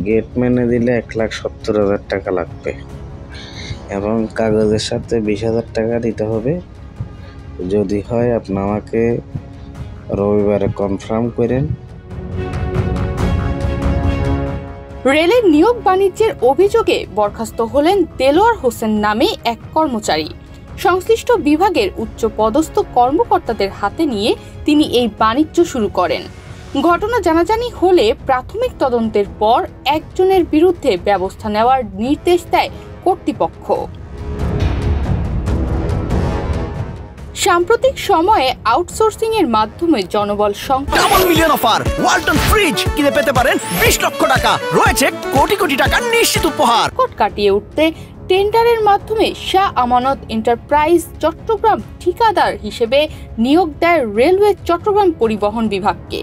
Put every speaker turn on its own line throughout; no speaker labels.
গেটম্যানে দিলে 1,70,000 টাকা লাগবে এবং কাগজের সাথে 20,000 টাকা দিতে হবে। যদি হয় আপনি আমাকে রবিবারে কনফার্ম করেন।
রেলের নিয়োগ বাণিজ্যের অভিযোগে বরখাস্ত হলেন দেলোয়ার হোসেন নামে এক কর্মচারী। সংশ্লিষ্ট বিভাগের উচ্চপদস্থ কর্মকর্তাদের হাতে নিয়ে তিনি এই বাণিজ্য শুরু করেন। ঘটনা জানাজানি হলে প্রাথমিক তদন্তের পর একজনের বিরুদ্ধে ব্যবস্থা নেওয়ার নির্দেশ দেয় কর্তৃপক্ষ। সাম্প্রতিক সময়ে আউটসোর্সিং এর মাধ্যমে জনবল সংকট।
Double million offer Walton fridge কিনে পেতে পারেন 20 লক্ষ টাকা, রয়েছে কোটি কোটি টাকার নিশ্চিত উপহার।
কাটিয়ে উঠতে টেন্ডারের মাধ্যমে শাহ আমানত এন্টারপ্রাইজ চট্টগ্রাম ঠিকাদার হিসেবে নিয়োগ দেয় রেলওয়ে চট্টগ্রাম পরিবহন বিভাগকে।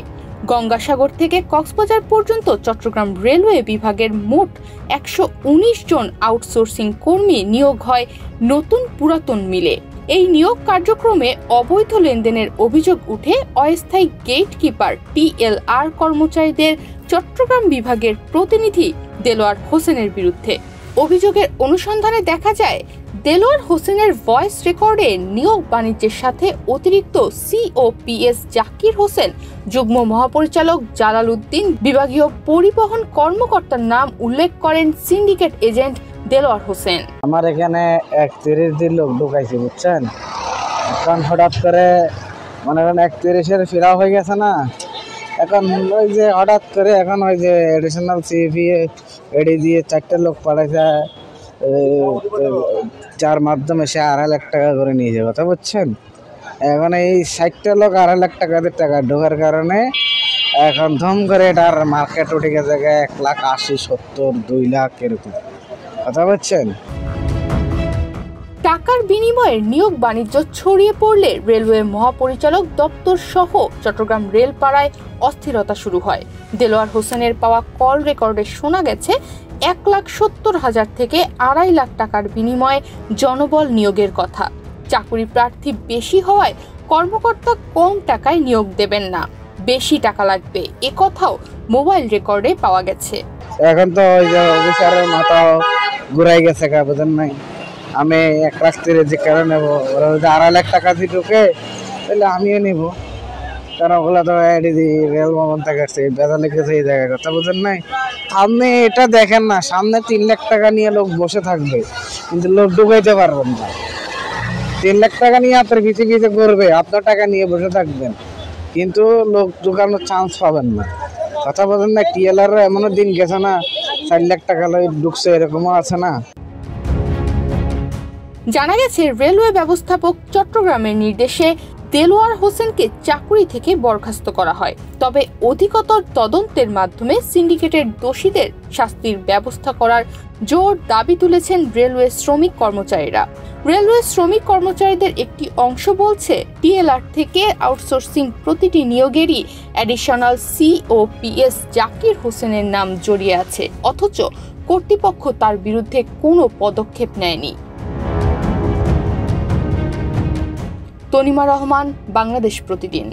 গঙ্গাসাগর থেকে কক্সবাজার পর্যন্ত চট্টগ্রাম রেলওয়ে বিভাগের মোট 119 জন আউটসোর্সিং কর্মী নিয়োগ হয় নতুন পুরাতন মিলে। এই নিয়োগ কার্যক্রমে অবৈধ লেনদেনের অভিযোগ উঠে অস্থায়ী গেটকিপার PLR কর্মচারীদের চট্টগ্রাম বিভাগের প্রতিনিধি দেলোয়ার হোসেনের বিরুদ্ধে। অভিযোগের অনুসন্ধানে দেখা যায় দেলোয়ার হোসেনের ভয়েস রেকর্ডে নিয়োগ বাণিজ্যের সাথে অতিরিক্ত COPS জাকির হোসেন, যুগ্ম মহাপরিচালক জালাল উদ্দিন, বিভাগীয় পরিবহন কর্মকর্তার নাম উল্লেখ করেন সিন্ডিকেট এজেন্ট দেলোয়ার হোসেন।
আমার এখানে 31 দিন লোক ঢুকাইছে, বুঝছেন। এখন হঠাৎ করে মনে করেন 31-এর ফেরা হয়ে গেছে না, এখন ওই যে হঠাৎ করে এখন ওই যে এডিশনাল CV এডি দিয়ে 4টে লোক পাঠাইছে, যার মাধ্যমে সে 2.5 লাখ টাকা করে নিয়ে যাবে, কথা বুঝছেন। এখন এই 60টা লোক 2.5 লাখ টাকা ঢোকার কারণে এখন ধম করে এটার মার্কেট উঠে গেছে 1,80,000, 70,000, 2 লাখ এরকম, কথা বুঝছেন।
টাকার বিনিময়ে নিয়োগ বাণিজ্য ছড়িয়ে পড়লে রেলওয়ে মহাপরিচালক দপ্তর সহ চট্টগ্রাম রেলপাড়ায় অস্থিরতা শুরু হয়। দেলোয়ার হোসেনের পাওয়া কল রেকর্ডে শোনা গেছে 1,70,000 থেকে 2.5 লাখ টাকার বিনিময়ে জনবল নিয়োগের কথা। চাকুরি প্রার্থী বেশি হওয়ায় কর্মকর্তা কম টাকায় নিয়োগ দেবেন না, বেশি টাকা লাগবে, এ কথাও মোবাইল রেকর্ডে পাওয়া গেছে।
এখন তো ওই যে অফিসারের মাথা ঘুরাই গেছে, বুঝেন নাই। আমি 1,30,000 যে কেন নেবো, ওরা যদি 2.5 লাখ টাকা দিয়ে ঢুকে তাহলে আমিও নেবো, কারণ ওগুলো তো রেল ভবন থেকে আসছে, বেদা লিখেছে এই জায়গায়, কথা বুঝেন নাই। আপনি এটা দেখেন না, সামনে 3 লাখ টাকা নিয়ে লোক বসে থাকবে কিন্তু লোক ঢুকাইতে পারবেন না। 3 লাখ টাকা নিয়ে আপনার পিছিয়ে করবে, আপনার টাকা নিয়ে বসে থাকবেন কিন্তু লোক ঢুকানোর চান্স পাবেন না, কথা বলেন না। TLR এমনও দিন গেছে না 4 লাখ টাকা ঢুকছে, এরকমও আছে না।
জানা গেছে রেলওয়ে ব্যবস্থাপক চট্টগ্রামের নির্দেশে দেলোয়ার হোসেনকে চাকরি থেকে বরখাস্ত করা হয়। তবে অধিকতর তদন্তের মাধ্যমে সিন্ডিকেটের দোষীদের শাস্তির ব্যবস্থা করার জোর দাবি তুলেছেন রেলওয়ে শ্রমিক কর্মচারীরা। রেলওয়ে শ্রমিক কর্মচারীদের একটি অংশ বলছে, TLR থেকে আউটসোর্সিং প্রতিটি নিয়োগেরই অ্যাডিশনাল COPS জাকির হোসেনের নাম জড়িয়ে আছে, অথচ কর্তৃপক্ষ তার বিরুদ্ধে কোনো পদক্ষেপ নেয়নি। তনিমা রহমান, বাংলাদেশ প্রতিদিন।